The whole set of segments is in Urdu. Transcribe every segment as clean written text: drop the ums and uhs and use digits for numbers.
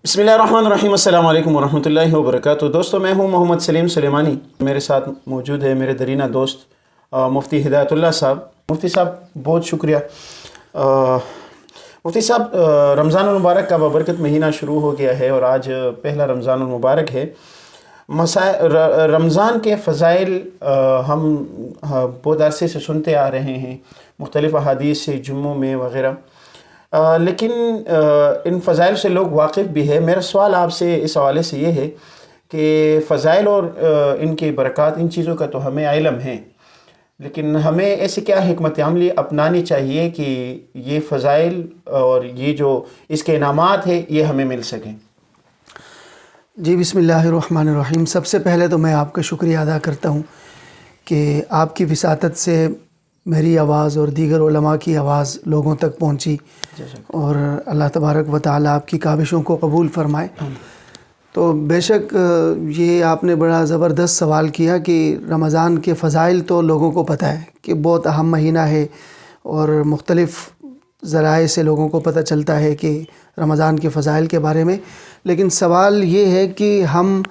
بسم اللہ الرحمن الرحیم، السلام علیکم ورحمۃ اللہ وبرکاتہ۔ دوستو، میں ہوں محمد سلیم سلیمانی۔ میرے ساتھ موجود ہے میرے درینہ دوست مفتی ہدایت اللہ صاحب۔ مفتی صاحب بہت شکریہ۔ مفتی صاحب، رمضان المبارک کا بابرکت مہینہ شروع ہو گیا ہے اور آج پہلا رمضان المبارک ہے۔ رمضان کے فضائل ہم بہت عرصے سے سنتے آ رہے ہیں، مختلف احادیث سے، جمعوں میں وغیرہ، لیکن ان فضائل سے لوگ واقف بھی ہے۔ میرا سوال آپ سے اس حوالے سے یہ ہے کہ فضائل اور ان کی برکات، ان چیزوں کا تو ہمیں علم ہے، لیکن ہمیں ایسی کیا حکمت عملی اپنانی چاہیے کہ یہ فضائل اور یہ جو اس کے انعامات ہیں یہ ہمیں مل سکیں؟ جی، بسم اللہ الرحمن الرحیم۔ سب سے پہلے تو میں آپ کا شکریہ ادا کرتا ہوں کہ آپ کی وساطت سے میری آواز اور دیگر علماء کی آواز لوگوں تک پہنچی، اور اللہ تبارک و تعالیٰ آپ کی کاوشوں کو قبول فرمائے۔ تو بے شک یہ آپ نے بڑا زبردست سوال کیا کہ رمضان کے فضائل تو لوگوں کو پتہ ہے کہ بہت اہم مہینہ ہے، اور مختلف ذرائع سے لوگوں کو پتہ چلتا ہے کہ رمضان کے فضائل کے بارے میں، لیکن سوال یہ ہے کہ ہم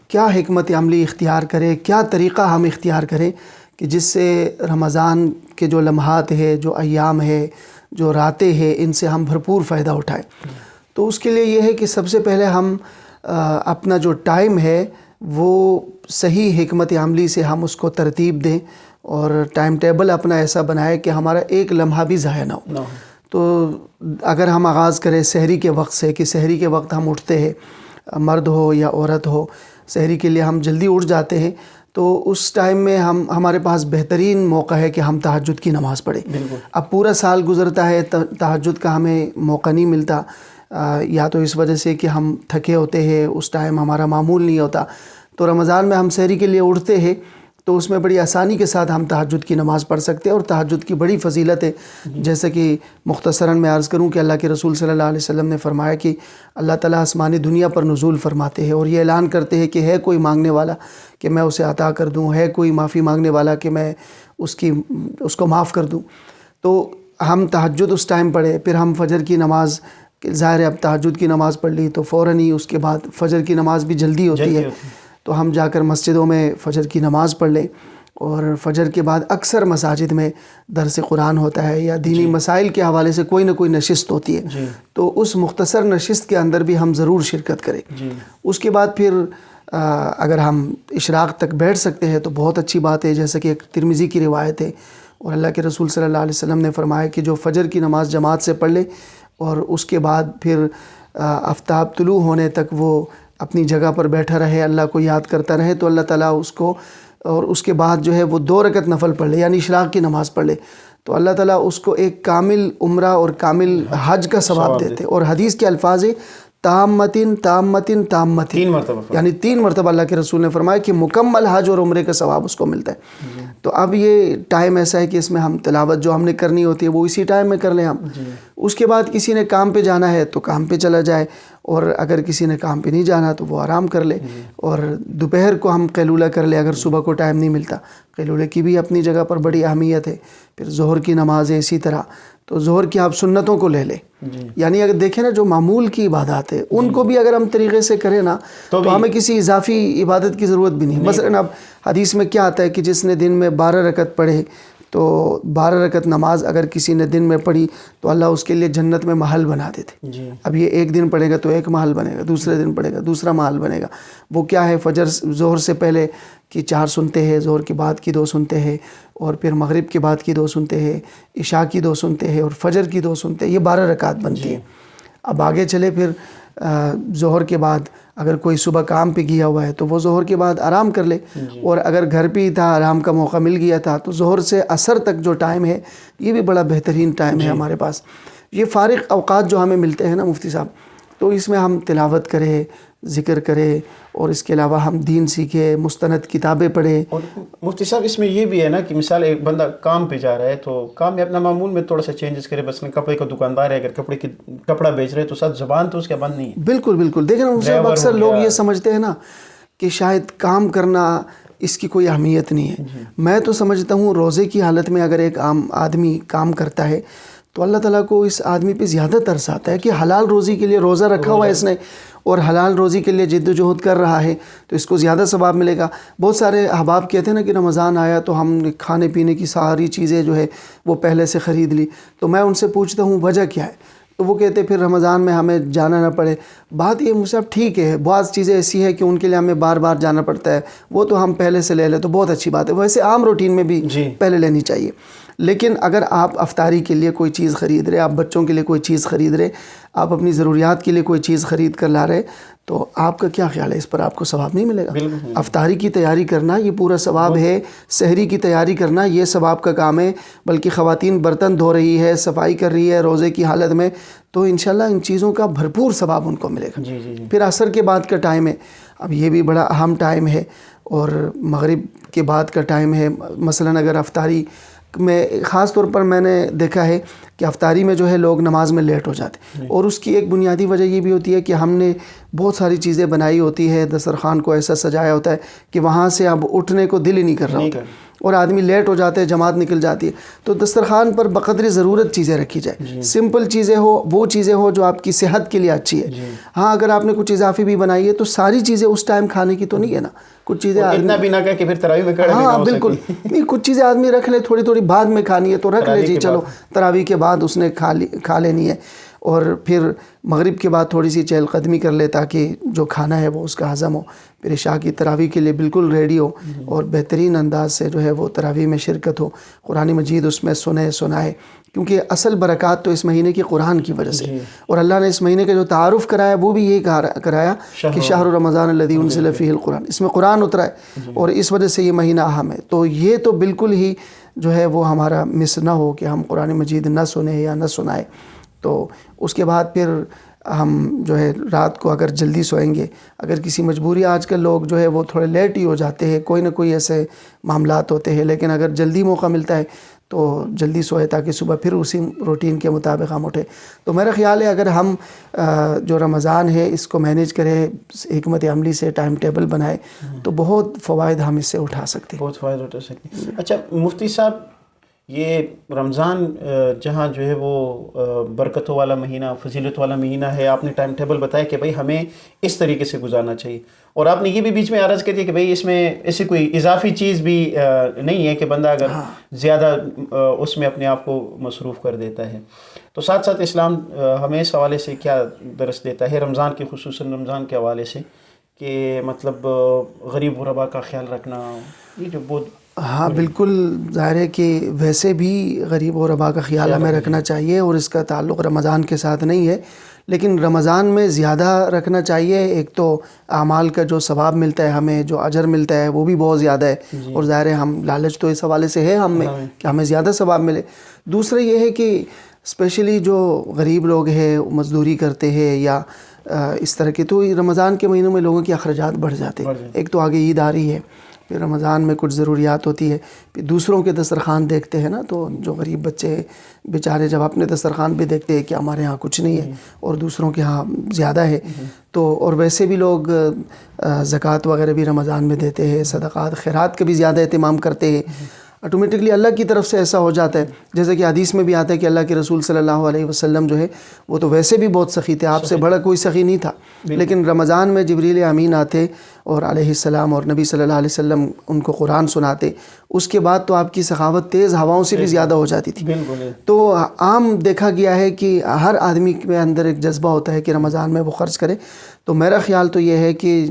کیا حکمت عملی اختیار کریں، کیا طریقہ ہم اختیار کریں کہ جس سے رمضان کے جو لمحات ہے، جو ایام ہے، جو راتیں ہیں، ان سے ہم بھرپور فائدہ اٹھائیں۔ تو اس کے لیے یہ ہے کہ سب سے پہلے ہم اپنا جو ٹائم ہے وہ صحیح حکمت عملی سے ہم اس کو ترتیب دیں، اور ٹائم ٹیبل اپنا ایسا بنائے کہ ہمارا ایک لمحہ بھی ضائع نہ ہو۔ تو اگر ہم آغاز کریں سحری کے وقت سے، کہ سحری کے وقت ہم اٹھتے ہیں، مرد ہو یا عورت ہو، سحری کے لیے ہم جلدی اٹھ جاتے ہیں، تو اس ٹائم میں ہمارے پاس بہترین موقع ہے کہ ہم تہجد کی نماز پڑھیں۔ اب پورا سال گزرتا ہے، تہجد کا ہمیں موقع نہیں ملتا، یا تو اس وجہ سے کہ ہم تھکے ہوتے ہیں، اس ٹائم ہمارا معمول نہیں ہوتا۔ تو رمضان میں ہم سحری کے لیے اٹھتے ہیں تو اس میں بڑی آسانی کے ساتھ ہم تہجد کی نماز پڑھ سکتے ہیں، اور تہجد کی بڑی فضیلت ہے۔ جیسے کہ مختصراً میں عرض کروں کہ اللہ کے رسول صلی اللہ علیہ وسلم نے فرمایا کہ اللہ تعالیٰ آسمانی دنیا پر نزول فرماتے ہیں اور یہ اعلان کرتے ہیں کہ ہے کوئی مانگنے والا کہ میں اسے عطا کر دوں، ہے کوئی معافی مانگنے والا کہ میں اس کو معاف کر دوں۔ تو ہم تہجد اس ٹائم پڑھے، پھر ہم فجر کی نماز، ظاہر ہے اب تہجد کی نماز پڑھ لی تو فوراً ہی اس کے بعد فجر کی نماز بھی جلدی ہوتی ہے، تو ہم جا کر مسجدوں میں فجر کی نماز پڑھ لیں۔ اور فجر کے بعد اکثر مساجد میں درس قرآن ہوتا ہے، یا دینی مسائل کے حوالے سے کوئی نہ کوئی نشست ہوتی ہے، تو اس مختصر نشست کے اندر بھی ہم ضرور شرکت کریں۔ اس کے بعد پھر اگر ہم اشراق تک بیٹھ سکتے ہیں تو بہت اچھی بات ہے، جیسے کہ ایک ترمذی کی روایت ہے، اور اللہ کے رسول صلی اللہ علیہ وسلم نے فرمایا کہ جو فجر کی نماز جماعت سے پڑھ لے اور اس کے بعد پھر آفتاب طلوع ہونے تک وہ اپنی جگہ پر بیٹھا رہے، اللہ کو یاد کرتا رہے، تو اللہ تعالیٰ اس کو، اور اس کے بعد جو ہے وہ 2 رکعت نفل پڑھ لے، یعنی اشراق کی نماز پڑھ لے، تو اللہ تعالیٰ اس کو ایک کامل عمرہ اور کامل حج کا ثواب دیتے۔ اور حدیث کے الفاظ ہیں تامتن تامتن تامتن، 3 مرتبہ، یعنی 3 مرتبہ اللہ کے رسول نے فرمایا کہ مکمل حج اور عمرے کا ثواب اس کو ملتا ہے۔ تو اب یہ ٹائم ایسا ہے کہ اس میں ہم تلاوت جو ہم نے کرنی ہوتی ہے وہ اسی ٹائم میں کر لیں ہم۔ اس کے بعد کسی نے کام پہ جانا ہے تو کام پہ چلا جائے، اور اگر کسی نے کام پہ نہیں جانا تو وہ آرام کر لے، اور دوپہر کو ہم قیلولہ کر لے اگر صبح کو ٹائم نہیں ملتا۔ قیلولے کی بھی اپنی جگہ پر بڑی اہمیت ہے۔ پھر ظہر کی نماز ہے اسی طرح، تو ظہر کی آپ سنتوں کو لے لیں، یعنی اگر دیکھیں نا جو معمول کی عبادات ہے ان کو بھی اگر ہم طریقے سے کریں نا تو ہمیں کسی اضافی عبادت کی ضرورت بھی نہیں۔ مثلاً اب حدیث میں کیا آتا ہے کہ جس نے دن میں 12 رکعت پڑھے، تو 12 رکعت نماز اگر کسی نے دن میں پڑھی تو اللہ اس کے لیے جنت میں محل بنا دیتے۔ اب یہ ایک دن پڑھے گا تو ایک محل بنے گا، دوسرے دن پڑھے گا دوسرا محل بنے گا۔ وہ کیا ہے، ظہر سے پہلے کی 4 سنتے ہیں، ظہر کے بعد کی 2 سنتے ہیں، اور پھر مغرب کے بعد کی 2 سنتے ہیں، عشاء کی 2 سنتے ہیں، اور فجر کی 2 سنتے ہیں، یہ 12 رکعت بنتی ہیں۔ اب آگے چلے، پھر ظہر کے بعد اگر کوئی صبح کام پہ گیا ہوا ہے تو وہ ظہر کے بعد آرام کر لے، اور اگر گھر پہ ہی تھا، آرام کا موقع مل گیا تھا، تو ظہر سے عصر تک جو ٹائم ہے یہ بھی بڑا بہترین ٹائم ہے ہمارے پاس۔ یہ فارغ اوقات جو ہمیں ملتے ہیں نا مفتی صاحب، تو اس میں ہم تلاوت کریں، ذکر کریں، اور اس کے علاوہ ہم دین سیکھیں، مستند کتابیں پڑھیں۔ اور مفتی صاحب اس میں یہ بھی ہے نا کہ مثال ایک بندہ کام پہ جا رہا ہے تو کام میں اپنا معمول میں تھوڑا سا چینجز کرے، بس کپڑے کا دکاندار ہے، اگر کپڑا بیچ رہے تو ساتھ زبان تو اس کا بند نہیں ہے۔ بالکل بالکل، دیکھیں نا اکثر لوگ یہ سمجھتے ہیں نا کہ شاید کام کرنا اس کی کوئی اہمیت نہیں ہے۔ میں تو سمجھتا ہوں روزے کی حالت میں اگر ایک عام آدمی کام کرتا ہے تو اللہ تعالیٰ کو اس آدمی پہ زیادہ ترس آتا ہے کہ حلال روزی کے لیے روزہ رکھا ہوا ہے اس نے، اور حلال روزی کے لیے جد و جہد کر رہا ہے تو اس کو زیادہ ثواب ملے گا. بہت سارے احباب کہتے ہیں نا کہ رمضان آیا تو ہم نے کھانے پینے کی ساری چیزیں جو ہے وہ پہلے سے خرید لی. تو میں ان سے پوچھتا ہوں وجہ کیا ہے؟ تو وہ کہتے پھر رمضان میں ہمیں جانا نہ پڑے. بات یہ صاحب ٹھیک ہے، بعض چیزیں ایسی ہیں کہ ان کے لیے ہمیں بار بار جانا پڑتا ہے، وہ تو ہم پہلے سے لے لیں تو بہت اچھی بات ہے. ویسے عام روٹین میں بھی پہلے لینی چاہیے. لیکن اگر آپ افطاری کے لیے کوئی چیز خرید رہے، آپ بچوں کے لیے کوئی چیز خرید رہے، آپ اپنی ضروریات کے لیے کوئی چیز خرید کر لا رہے، تو آپ کا کیا خیال ہے اس پر آپ کو ثواب نہیں ملے گا؟ افطاری کی تیاری کرنا یہ پورا ثواب ہے، سحری کی تیاری کرنا یہ ثواب کا کام ہے. بلکہ خواتین برتن دھو رہی ہے، صفائی کر رہی ہے روزے کی حالت میں، تو انشاءاللہ ان چیزوں کا بھرپور ثواب ان کو ملے گا. پھر عصر کے بعد کا ٹائم ہے، اب یہ بھی بڑا اہم ٹائم ہے، اور مغرب کے بعد کا ٹائم ہے. مثلاً اگر افطاری میں خاص طور پر میں نے دیکھا ہے کہ افطاری میں جو ہے لوگ نماز میں لیٹ ہو جاتے ہیں، اور اس کی ایک بنیادی وجہ یہ بھی ہوتی ہے کہ ہم نے بہت ساری چیزیں بنائی ہوتی ہے، دسترخوان کو ایسا سجایا ہوتا ہے کہ وہاں سے اب اٹھنے کو دل ہی نہیں کر رہا ہوتا، اور آدمی لیٹ ہو جاتے ہیں، جماعت نکل جاتی ہے. تو دسترخوان پر بقدر ضرورت چیزیں رکھی جائے، سمپل چیزیں ہو، وہ چیزیں ہو جو آپ کی صحت کے لیے اچھی ہے. ہاں اگر آپ نے کچھ اضافی بھی بنائی ہے تو ساری چیزیں اس ٹائم کھانے کی تو نہیں ہے نا. کچھ چیزیں اتنا بھی نہ کہ پھر تراویح میں کھڑے ہاں بالکل نہیں، کچھ چیزیں آدمی رکھ لے، تھوڑی تھوڑی بعد میں کھانی ہے تو رکھ لے جی، چلو تراویح کے بعد اس نے کھا لینی ہے. اور پھر مغرب کے بعد تھوڑی سی چہل قدمی کر لے تاکہ جو کھانا ہے وہ اس کا ہضم ہو. پھر عشاء کی تراویح کے لیے بالکل ریڈی ہو، اور بہترین انداز سے جو ہے وہ تراویح میں شرکت ہو، قرآن مجید اس میں سنائے. کیونکہ اصل برکات تو اس مہینے کی قرآن کی وجہ سے، اور اللہ نے اس مہینے کا جو تعارف کرایا وہ بھی یہی کرایا کہ شہر رمضان الذی انزل فیہ القرآن، اس میں قرآن اترا ہے، اور اس وجہ سے یہ مہینہ اہم ہے. تو یہ تو بالکل ہی جو ہے وہ ہمارا مس نہ ہو کہ ہم قرآن مجید نہ سنیں یا نہ سنائیں. تو اس کے بعد پھر ہم جو ہے رات کو اگر جلدی سوئیں گے، اگر کسی مجبوری، آج کل لوگ جو ہے وہ تھوڑے لیٹ ہی ہو جاتے ہیں، کوئی نہ کوئی ایسے معاملات ہوتے ہیں، لیکن اگر جلدی موقع ملتا ہے تو جلدی سوئے تاکہ صبح پھر اسی روٹین کے مطابق ہم اٹھیں. تو میرا خیال ہے اگر ہم جو رمضان ہے اس کو مینیج کریں، حکمت عملی سے ٹائم ٹیبل بنائے، تو بہت فوائد ہم اس سے اٹھا سکتے ہیں. بہت فائدہ اٹھا سکتے ہیں. اچھا مفتی صاحب، یہ رمضان جہاں جو ہے وہ برکتوں والا مہینہ، فضیلت والا مہینہ ہے، آپ نے ٹائم ٹیبل بتایا کہ بھائی ہمیں اس طریقے سے گزارنا چاہیے، اور آپ نے یہ بھی بیچ میں عرض کر دیا کہ بھائی اس میں ایسی کوئی اضافی چیز بھی نہیں ہے کہ بندہ اگر زیادہ اس میں اپنے آپ کو مصروف کر دیتا ہے. تو ساتھ ساتھ اسلام ہمیں اس حوالے سے کیا درس دیتا ہے رمضان کے، خصوصاً رمضان کے حوالے سے، کہ مطلب غریب غربا کا خیال رکھنا، یہ جو بہت ہاں بالکل ظاہر ہے کہ ویسے بھی غریب و غربا کا خیال ہمیں رکھنا چاہیے، اور اس کا تعلق رمضان کے ساتھ نہیں ہے، لیکن رمضان میں زیادہ رکھنا چاہیے. ایک تو اعمال کا جو ثواب ملتا ہے، ہمیں جو اجر ملتا ہے وہ بھی بہت زیادہ ہے، اور ظاہر ہے ہم لالچ تو اس حوالے سے ہے ہم میں کہ ہمیں زیادہ ثواب ملے. دوسرا یہ ہے کہ اسپیشلی جو غریب لوگ ہیں، مزدوری کرتے ہیں یا اس طرح کے، تو رمضان کے مہینوں میں لوگوں کے اخراجات بڑھ جاتے ہیں. ایک تو آگے عید آ رہی ہے، پھر رمضان میں کچھ ضروریات ہوتی ہے، پھر دوسروں کے دسترخوان دیکھتے ہیں نا، تو جو غریب بچے بیچارے جب اپنے دسترخوان بھی دیکھتے ہیں کہ ہمارے ہاں کچھ نہیں ہے اور دوسروں کے ہاں زیادہ ہے، تو اور ویسے بھی لوگ زکوٰۃ وغیرہ بھی رمضان میں دیتے ہیں، صدقات خیرات کا بھی زیادہ اہتمام کرتے ہیں. آٹومیٹکلی اللہ کی طرف سے ایسا ہو جاتا ہے، جیسے کہ حدیث میں بھی آتا ہے کہ اللہ کے رسول صلی اللہ علیہ وسلم جو ہے وہ تو ویسے بھی بہت سخی تھے، آپ سے بڑا کوئی سخی نہیں تھا، لیکن رمضان میں جبریل امین آتے اور علیہ السلام اور نبی صلی اللہ علیہ وسلم ان کو قرآن سناتے، اس کے بعد تو آپ کی سخاوت تیز ہواؤں سے بھی زیادہ ہو جاتی تھی. تو عام دیکھا گیا ہے کہ ہر آدمی کے اندر ایک جذبہ ہوتا ہے کہ رمضان میں وہ خرچ کرے. تو میرا خیال تو یہ ہے کہ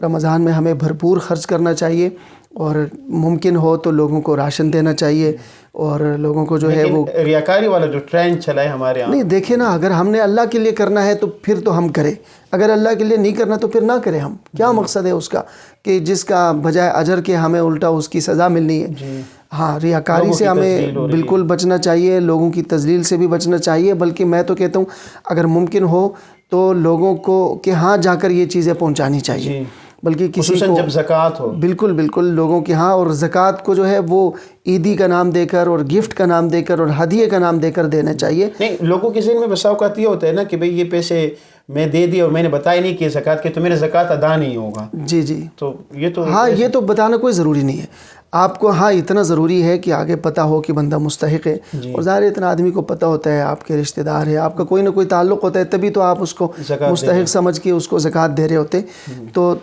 رمضان میں ہمیں بھرپور خرچ کرنا چاہیے، اور ممکن ہو تو لوگوں کو راشن دینا چاہیے، اور لوگوں کو جو ہے وہ ریاکاری والا جو ٹرینڈ چلا ہے ہمارے یہاں، نہیں دیکھیں نا، اگر ہم نے اللہ کے لیے کرنا ہے تو پھر تو ہم کریں، اگر اللہ کے لیے نہیں کرنا تو پھر نہ کریں. ہم کیا مقصد ہے اس کا کہ جس کا بجائے اجر کے ہمیں الٹا اس کی سزا ملنی ہے. ہاں ریاکاری سے ہمیں بالکل بچنا چاہیے، لوگوں کی تذلیل سے بھی بچنا چاہیے، بلکہ میں تو کہتا ہوں اگر ممکن ہو تو لوگوں کو کہ ہاں جا کر یہ چیزیں پہنچانی چاہیے، بلکہ کسی کو جب زکوٰۃ ہو، بالکل لوگوں کے ہاں، اور زکوٰۃ کو جو ہے وہ عیدی کا نام دے کر اور گفٹ کا نام دے کر اور ہدیے کا نام دے کر دینا چاہیے. نہیں، لوگوں کے ذہن میں بسا اوقات یہ ہوتا ہے نا کہ بھئی یہ پیسے میں دے دی اور میں نے بتایا نہیں کہ زکوٰۃ کے، تو میرا زکوٰۃ ادا نہیں ہوگا. جی تو یہ تو ہاں، یہ تو بتانا کوئی ضروری نہیں ہے. آپ کو ہاں اتنا ضروری ہے کہ آگے پتہ ہو کہ بندہ مستحق ہے، اور ظاہر اتنا آدمی کو پتہ ہوتا ہے آپ کے رشتہ دار ہے، آپ کا کوئی نہ کوئی تعلق ہوتا ہے، تبھی تو آپ اس کو مستحق سمجھ کے اس کو زکوٰۃ دے رہے ہوتے، تو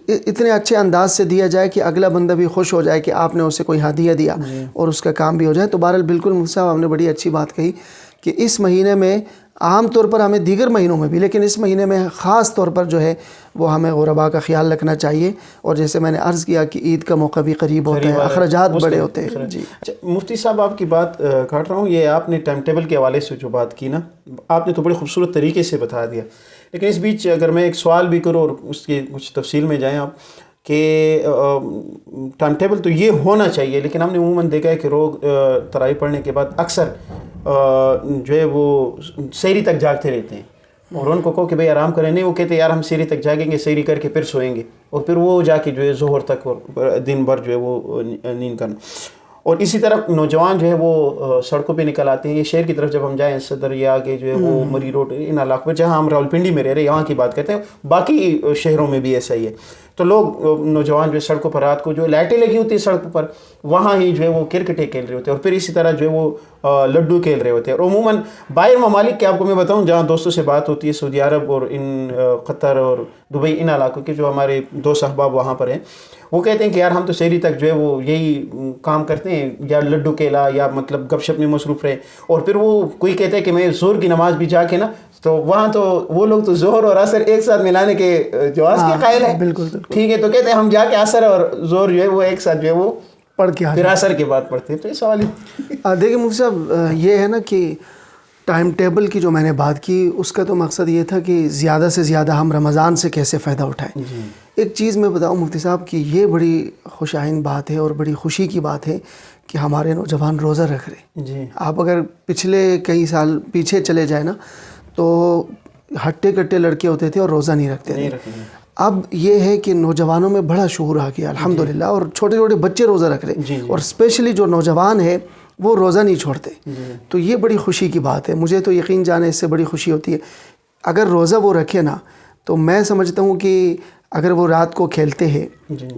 اتنے اچھے انداز سے دیا جائے کہ اگلا بندہ بھی خوش ہو جائے کہ آپ نے اسے کوئی ہدیہ دیا اور اس کا کام بھی ہو جائے۔ تو بہرحال بالکل مفتی صاحب آپ نے بڑی اچھی بات کہی کہ اس مہینے میں عام طور پر ہمیں دیگر مہینوں میں بھی، لیکن اس مہینے میں خاص طور پر جو ہے وہ ہمیں غرباء کا خیال رکھنا چاہیے، اور جیسے میں نے عرض کیا کہ عید کا موقع بھی قریب ہوتا ہے، اخراجات بڑے ہوتے ہیں۔ جی مفتی صاحب آپ کی بات کاٹ رہا ہوں، یہ آپ نے ٹائم ٹیبل کے حوالے سے جو بات کی نا، آپ نے تو بڑے خوبصورت طریقے سے بتا دیا، لیکن اس بیچ اگر میں ایک سوال بھی کروں اور اس کی کچھ تفصیل میں جائیں آپ کہ ٹائم ٹیبل تو یہ ہونا چاہیے، لیکن ہم نے عموماً دیکھا ہے کہ لوگ تراویح پڑھنے کے بعد اکثر جو ہے وہ سحری تک جاگتے رہتے ہیں، اور ان کو کہو کہ بھئی آرام کریں، نہیں، وہ کہتے ہیں یار ہم سحری تک جاگیں گے، سحری کر کے پھر سوئیں گے، اور پھر وہ جا کے جو ہے ظہر تک اور دن بھر جو ہے وہ نیند کرنا۔ اور اسی طرح نوجوان جو ہے وہ سڑکوں پہ نکل آتے ہیں۔ یہ شہر کی طرف جب ہم جائیں، صدر یا آگے جو ہے وہ مری روڈ، ان علاقوں میں جہاں ہم راولپنڈی میں رہ رہے ہیں یہاں کی بات کرتے ہیں، باقی شہروں میں بھی ایسا ہی ہے، تو لوگ نوجوان جو ہے سڑکوں پر رات کو جو لائٹیں لگی ہوتی ہیں سڑکوں پر، وہاں ہی جو ہے وہ کرکٹیں کھیل رہے ہوتے ہیں، اور پھر اسی طرح جو ہے وہ لڈو کھیل رہے ہوتے ہیں۔ اور عموماً باہر ممالک کے آپ کو میں بتاؤں جہاں دوستوں سے بات ہوتی ہے، سعودی عرب اور ان قطر اور دبئی، ان علاقوں کے جو ہمارے دوست احباب وہاں پر ہیں، وہ کہتے ہیں کہ یار ہم تو سحری تک جو ہے وہ یہی کام کرتے ہیں، یا لڈو کھیلا یا مطلب گپ شپ میں مصروف رہے، اور پھر وہ کوئی کہتا ہے کہ میں ظہر کی نماز بھی جا کے نا، تو وہاں تو وہ لوگ تو ظہر اور عصر ایک ساتھ ملانے کے جواز کے قائل ہیں، بالکل ٹھیک ہے، تو کہتے ہیں ہم جا کے عصر اور ظہر جو ہے وہ ایک ساتھ جو ہے وہ پڑھ کے پھر عصر کے بعد پڑھتے ہیں۔ تو یہ سوال دیکھیں مفتی صاحب، یہ ہے نا کہ ٹائم ٹیبل کی جو میں نے بات کی، اس کا تو مقصد یہ تھا کہ زیادہ سے زیادہ ہم رمضان سے کیسے فائدہ اٹھائیں۔ ایک چیز میں بتاؤں مفتی صاحب کہ یہ بڑی خوشائن بات ہے اور بڑی خوشی کی بات ہے کہ ہمارے نوجوان روزہ رکھ رہے ہیں۔ آپ اگر پچھلے کئی سال پیچھے چلے جائیں نا، تو ہٹے کٹے لڑکے ہوتے تھے اور روزہ نہیں رکھتے تھے۔ اب یہ ہے کہ نوجوانوں میں بڑا شعور آ گیا الحمدللہ، اور چھوٹے چھوٹے بچے روزہ رکھ رہے ہیں، اور اسپیشلی جو نوجوان ہے وہ روزہ نہیں چھوڑتے، تو یہ بڑی خوشی کی بات ہے۔ مجھے تو یقین جانے اس سے بڑی خوشی ہوتی ہے اگر روزہ وہ رکھے نا، تو میں سمجھتا ہوں کہ اگر وہ رات کو کھیلتے ہیں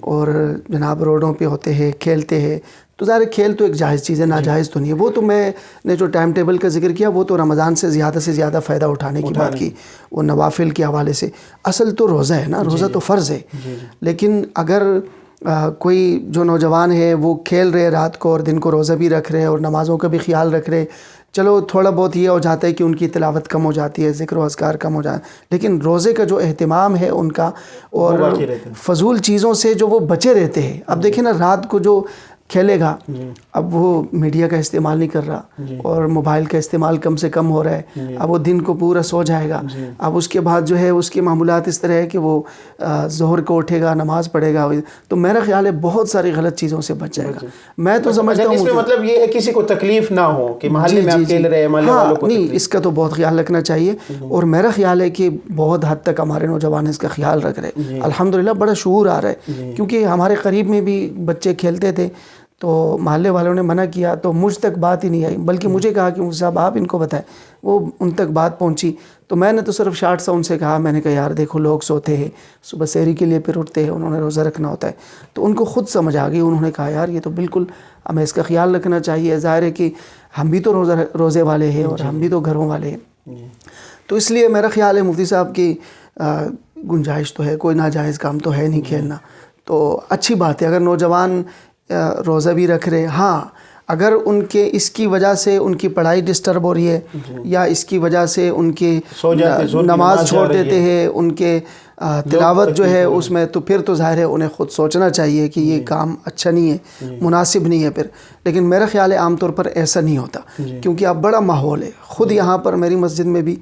اور جناب روڈوں پہ ہوتے ہیں کھیلتے ہیں، تو ظاہر کھیل تو ایک جائز چیز ہے، ناجائز تو نہیں ہے، وہ تو میں نے جو ٹائم ٹیبل کا ذکر کیا وہ تو رمضان سے زیادہ فائدہ اٹھانے کی بات کی، وہ نوافل کے حوالے سے۔ اصل تو روزہ ہے نا، روزہ تو فرض ہے، لیکن اگر کوئی جو نوجوان ہے وہ کھیل رہے رات کو اور دن کو روزہ بھی رکھ رہے اور نمازوں کا بھی خیال رکھ رہے، چلو تھوڑا بہت یہ ہو جاتا ہے کہ ان کی تلاوت کم ہو جاتی ہے، ذکر و اذکار کم ہو جاتا ہے، لیکن روزے کا جو اہتمام ہے ان کا، اور فضول چیزوں سے جو وہ بچے رہتے ہیں۔ اب دیکھیں نا، رات کو جو کھیلے گا، اب وہ میڈیا کا استعمال نہیں کر رہا اور موبائل کا استعمال کم سے کم ہو رہا ہے، اب وہ دن کو پورا سو جائے گا، اب اس کے بعد جو ہے اس کے معمولات اس طرح ہے کہ وہ ظہر کو اٹھے گا، نماز پڑھے گا، تو میرا خیال ہے بہت ساری غلط چیزوں سے بچ جائے گا۔ میں تو سمجھتا ہوں اس میں مطلب یہ ہے کسی کو تکلیف نہ ہو کہ محلے میں آپ کھیل رہے ہیں، محلے والوں کو نہیں، اس کا تو بہت خیال رکھنا چاہیے، اور میرا خیال ہے کہ بہت حد تک ہمارے نوجوان اس کا خیال رکھ رہے ہیں الحمدللہ، بڑا شعور آ رہا ہے، کیونکہ ہمارے قریب میں بھی بچے کھیلتے تھے تو محلے والوں نے منع کیا تو مجھ تک بات ہی نہیں آئی، بلکہ مجھے کہا کہ صاحب آپ ان کو بتائیں، وہ ان تک بات پہنچی، تو میں نے تو صرف شارٹ سا ان سے کہا، میں نے کہا یار دیکھو لوگ سوتے ہیں، صبح سحری کے لیے پھر اٹھتے ہیں، انہوں نے روزہ رکھنا ہوتا ہے، تو ان کو خود سمجھ آ گئی، انہوں نے کہا یار یہ تو بالکل ہمیں اس کا خیال رکھنا چاہیے، ظاہر ہے کہ ہم بھی تو روزے والے ہیں اور ہم بھی تو گھروں والے ہیں، تو اس لیے میرا خیال ہے مفتی صاحب کی گنجائش تو ہے، کوئی ناجائز کام تو ہے نہیں کھیلنا، تو اچھی بات ہے اگر نوجوان روزہ بھی رکھ رہے۔ ہاں اگر ان کے اس کی وجہ سے ان کی پڑھائی ڈسٹرب ہو رہی ہے، یا اس کی وجہ سے ان کے نماز چھوڑ دیتے ہیں، ان کے تلاوت جو ہے اس میں، تو پھر تو ظاہر ہے انہیں خود سوچنا چاہیے کہ یہ کام اچھا نہیں ہے، مناسب نہیں ہے پھر، لیکن میرا خیال ہے عام طور پر ایسا نہیں ہوتا، کیونکہ اب بڑا ماحول ہے، خود یہاں پر میری مسجد میں بھی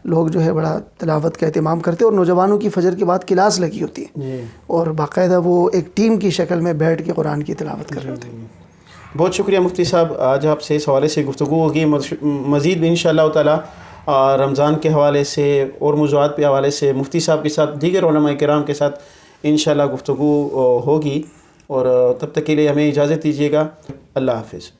لوگ جو ہے بڑا تلاوت کا اہتمام کرتے ہیں، اور نوجوانوں کی فجر کے بعد کلاس لگی ہوتی ہے، اور باقاعدہ وہ ایک ٹیم کی شکل میں بیٹھ کے قرآن کی تلاوت کر رہے ہوتے ہیں۔ بہت شکریہ مفتی صاحب، آج آپ سے اس حوالے سے گفتگو ہوگی، مزید بھی انشاءاللہ تعالی رمضان کے حوالے سے اور موضوعات کے حوالے سے مفتی صاحب کے ساتھ، دیگر علماء کرام کے ساتھ انشاءاللہ گفتگو ہوگی، اور تب تک کے لیے ہمیں اجازت دیجیے گا، اللہ حافظ۔